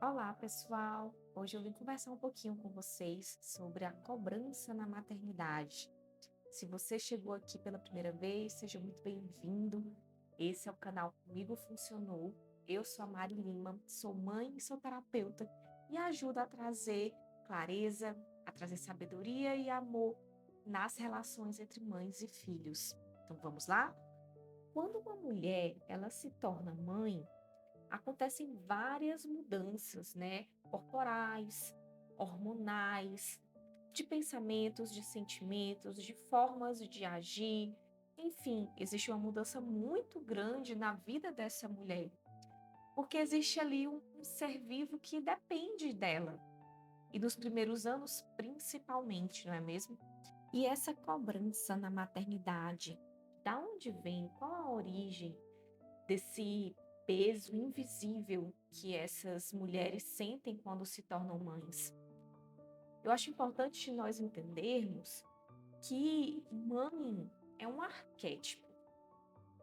Olá, pessoal! Hoje eu vim conversar um pouquinho com vocês sobre a cobrança na maternidade. Se você chegou aqui pela primeira vez, seja muito bem-vindo. Esse é o canal Comigo Funcionou. Eu sou a Mari Lima, sou mãe e sou terapeuta e ajudo a trazer clareza, a trazer sabedoria e amor nas relações entre mães e filhos. Então vamos lá? Quando uma mulher ela se torna mãe, acontecem várias mudanças, né? Corporais, hormonais, de pensamentos, de sentimentos, de formas de agir. Enfim, existe uma mudança muito grande na vida dessa mulher, porque existe ali um ser vivo que depende dela. E nos primeiros anos, principalmente, não é mesmo? E essa cobrança na maternidade, da onde vem? Qual a origem desse peso invisível que essas mulheres sentem quando se tornam mães? Eu acho importante nós entendermos que mãe é um arquétipo.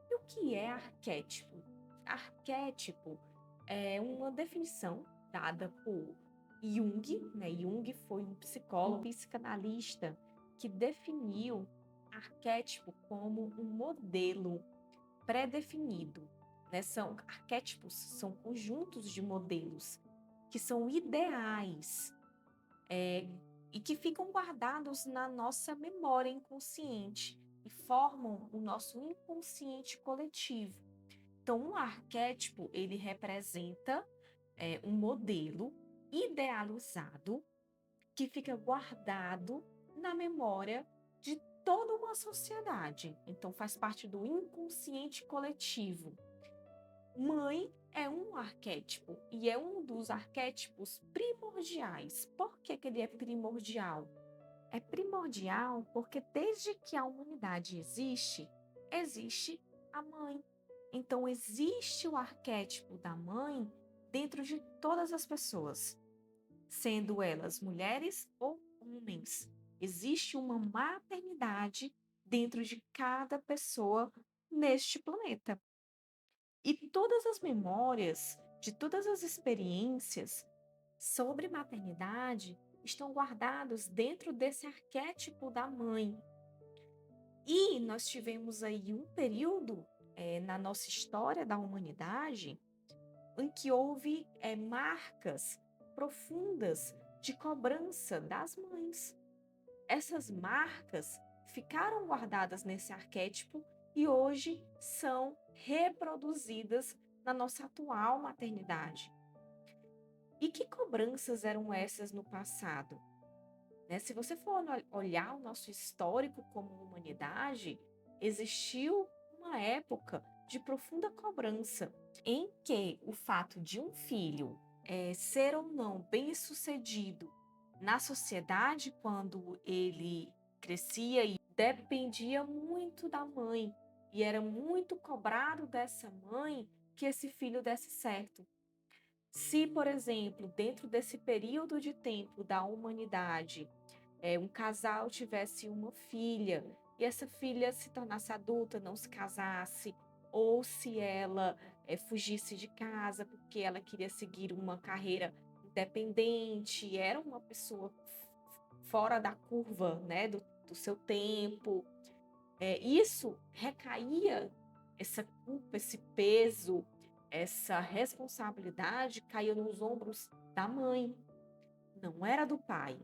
E o que é arquétipo? Arquétipo é uma definição dada por Jung, né? Jung foi um psicólogo e psicanalista que definiu arquétipo como um modelo pré-definido, né? São arquétipos, são conjuntos de modelos que são ideais, e que ficam guardados na nossa memória inconsciente e formam o nosso inconsciente coletivo. Então, um arquétipo, ele representa um modelo idealizado que fica guardado na memória de toda uma sociedade. Então, faz parte do inconsciente coletivo. Mãe é um arquétipo e é um dos arquétipos primordiais. Por que que ele é primordial? É primordial porque desde que a humanidade existe, existe a mãe. Então, existe o arquétipo da mãe dentro de todas as pessoas, sendo elas mulheres ou homens. Existe uma maternidade dentro de cada pessoa neste planeta. E todas as memórias de todas as experiências sobre maternidade estão guardados dentro desse arquétipo da mãe. E nós tivemos aí um período na nossa história da humanidade em que houve marcas profundas de cobrança das mães. Essas marcas ficaram guardadas nesse arquétipo e hoje são reproduzidas na nossa atual maternidade. E que cobranças eram essas no passado? Né? Se você for olhar o nosso histórico como humanidade, existiu uma época de profunda cobrança, em que o fato de um filho ser ou não bem-sucedido na sociedade quando ele crescia e dependia muito da mãe, e era muito cobrado dessa mãe que esse filho desse certo. Se, por exemplo, dentro desse período de tempo da humanidade, um casal tivesse uma filha e essa filha se tornasse adulta, não se casasse, ou se ela fugisse de casa porque ela queria seguir uma carreira independente, era uma pessoa fora da curva, né, do seu tempo, isso recaía, essa culpa, esse peso, essa responsabilidade caía nos ombros da mãe, não era do pai.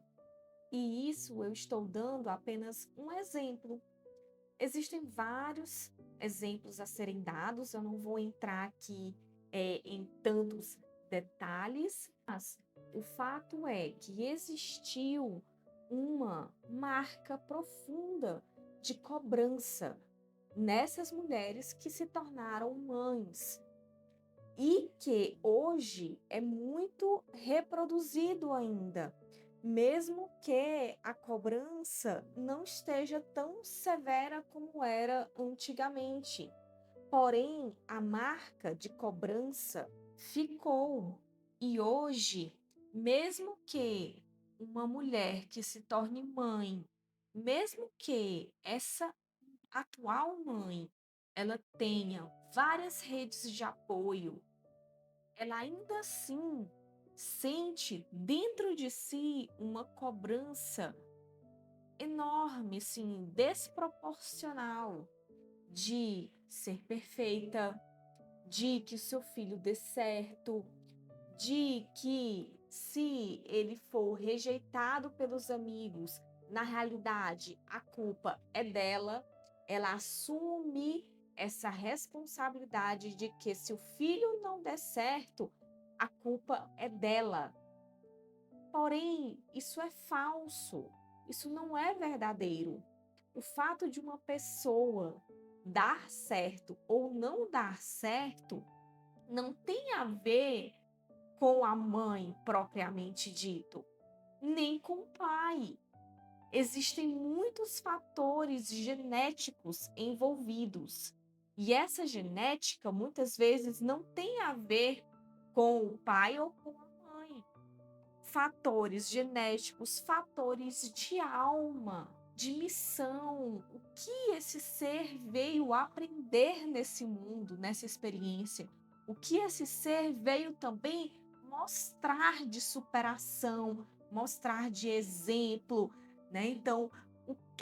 E isso eu estou dando apenas um exemplo. Existem vários exemplos a serem dados, eu não vou entrar aqui em tantos detalhes, mas o fato é que existiu uma marca profunda de cobrança nessas mulheres que se tornaram mães e que hoje é muito reproduzido ainda, mesmo que a cobrança não esteja tão severa como era antigamente. Porém, a marca de cobrança ficou. E hoje, mesmo que uma mulher que se torne mãe, mesmo que essa atual mãe ela tenha várias redes de apoio, ela ainda assim sente dentro de si uma cobrança enorme, assim, desproporcional de ser perfeita, de que o seu filho dê certo, de que se ele for rejeitado pelos amigos, na realidade a culpa é dela, ela assume essa responsabilidade de que se o filho não der certo, a culpa é dela. Porém, isso é falso, isso não é verdadeiro. O fato de uma pessoa dar certo ou não dar certo não tem a ver com a mãe propriamente dito, nem com o pai. Existem muitos fatores genéticos envolvidos. E essa genética muitas vezes não tem a ver com o pai ou com a mãe. Fatores genéticos, fatores de alma, de missão, o que esse ser veio aprender nesse mundo, nessa experiência, o que esse ser veio também mostrar de superação, mostrar de exemplo, né? Então,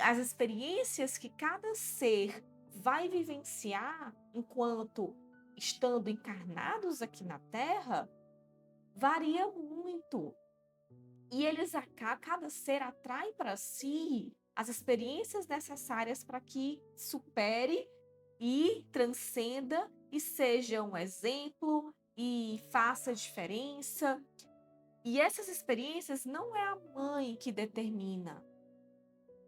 as experiências que cada ser vai vivenciar enquanto estando encarnados aqui na Terra varia muito. E cada ser atrai para si as experiências necessárias para que supere e transcenda e seja um exemplo e faça diferença. E essas experiências não é a mãe que determina.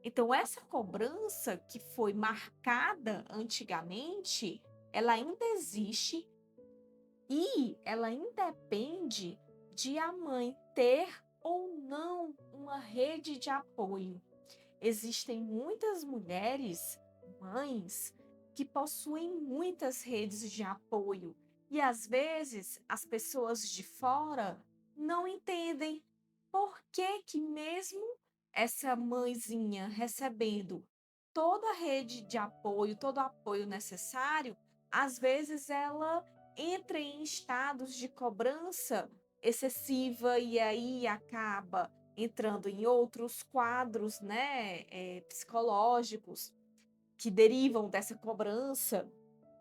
Então, essa cobrança que foi marcada antigamente, ela ainda existe e ela independe de a mãe ter ou não uma rede de apoio. Existem muitas mulheres, mães, que possuem muitas redes de apoio e às vezes as pessoas de fora não entendem por que que mesmo essa mãezinha recebendo toda a rede de apoio, todo o apoio necessário, às vezes ela entra em estados de cobrança excessiva e aí acaba entrando em outros quadros, né, psicológicos que derivam dessa cobrança.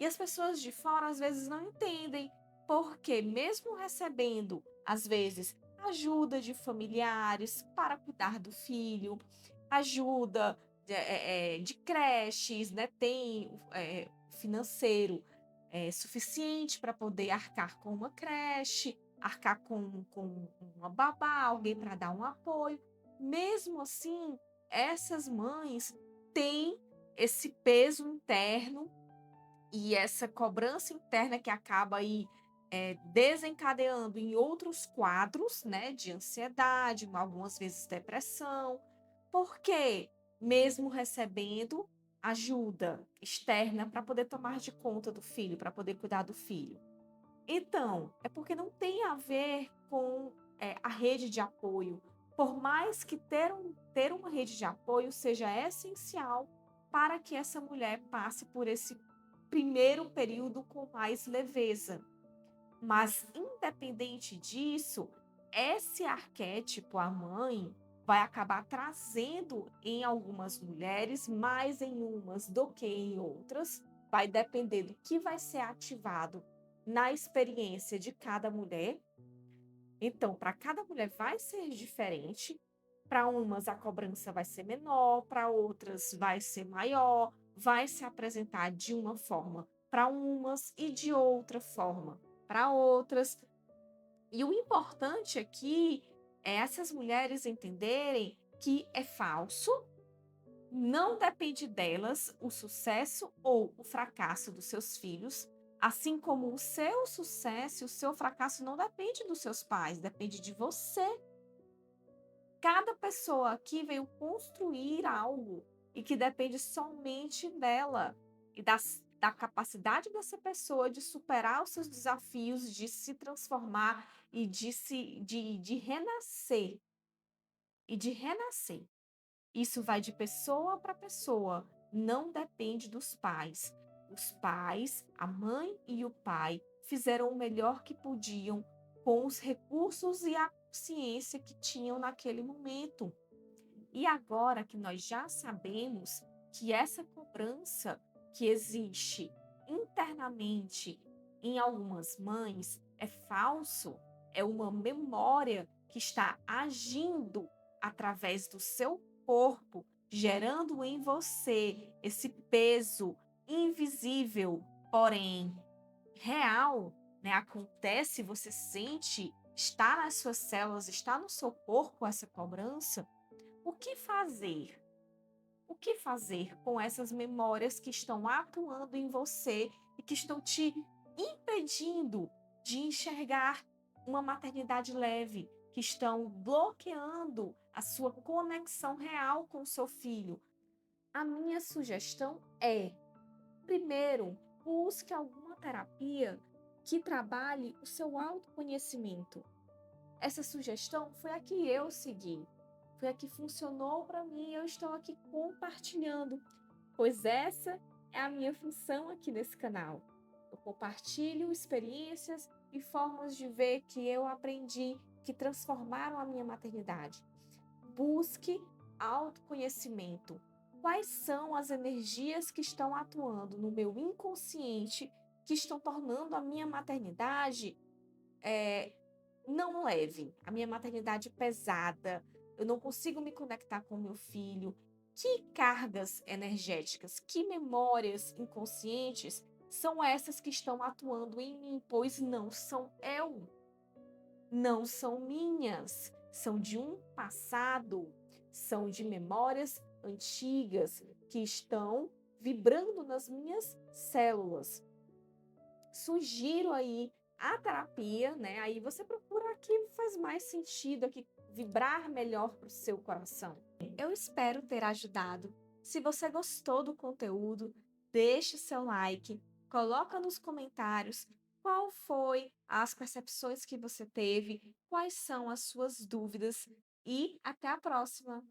E as pessoas de fora às vezes não entendem, porque mesmo recebendo, às vezes, ajuda de familiares para cuidar do filho, ajuda de creches, né, tem financeiro suficiente para poder arcar com uma creche, arcar com uma babá, alguém para dar um apoio. Mesmo assim, essas mães têm esse peso interno e essa cobrança interna que acaba aí desencadeando em outros quadros, né, de ansiedade, algumas vezes depressão, porque mesmo recebendo ajuda externa para poder tomar de conta do filho, para poder cuidar do filho. Então, é porque não tem a ver com a rede de apoio. Por mais que ter uma rede de apoio seja essencial para que essa mulher passe por esse primeiro período com mais leveza. Mas, independente disso, esse arquétipo, a mãe, vai acabar trazendo em algumas mulheres, mais em umas do que em outras. Vai depender do que vai ser ativado na experiência de cada mulher. Então, para cada mulher vai ser diferente. Para umas a cobrança vai ser menor, para outras vai ser maior, vai se apresentar de uma forma para umas e de outra forma para outras. E o importante aqui é essas mulheres entenderem que é falso, não depende delas o sucesso ou o fracasso dos seus filhos, assim como o seu sucesso e o seu fracasso não depende dos seus pais, depende de você. Cada pessoa aqui veio construir algo e que depende somente dela e da capacidade dessa pessoa de superar os seus desafios, de se transformar e de renascer. E de renascer. Isso vai de pessoa para pessoa, não depende dos pais. Os pais, a mãe e o pai, fizeram o melhor que podiam com os recursos e a consciência que tinham naquele momento. E agora que nós já sabemos que essa cobrança que existe internamente em algumas mães é falso, é uma memória que está agindo através do seu corpo, gerando em você esse peso invisível, porém real, né? Acontece, você sente, está nas suas células, está no seu corpo essa cobrança. O que fazer? O que fazer com essas memórias que estão atuando em você e que estão te impedindo de enxergar uma maternidade leve, que estão bloqueando a sua conexão real com o seu filho? A minha sugestão é, primeiro, busque alguma terapia que trabalhe o seu autoconhecimento. Essa sugestão foi a que eu segui. Foi a que funcionou para mim e eu estou aqui compartilhando, pois essa é a minha função aqui nesse canal. Eu compartilho experiências e formas de ver que eu aprendi, que transformaram a minha maternidade. Busque autoconhecimento. Quais são as energias que estão atuando no meu inconsciente, que estão tornando a minha maternidade não leve, a minha maternidade pesada, eu não consigo me conectar com meu filho. Que cargas energéticas, que memórias inconscientes são essas que estão atuando em mim? Pois não são eu, não são minhas, são de um passado, são de memórias antigas que estão vibrando nas minhas células. Sugiro aí a terapia, né? Aí você procura a que faz mais sentido, a que vibrar melhor para o seu coração. Eu espero ter ajudado. Se você gostou do conteúdo, deixe seu like, coloca nos comentários qual foi as percepções que você teve, quais são as suas dúvidas e até a próxima.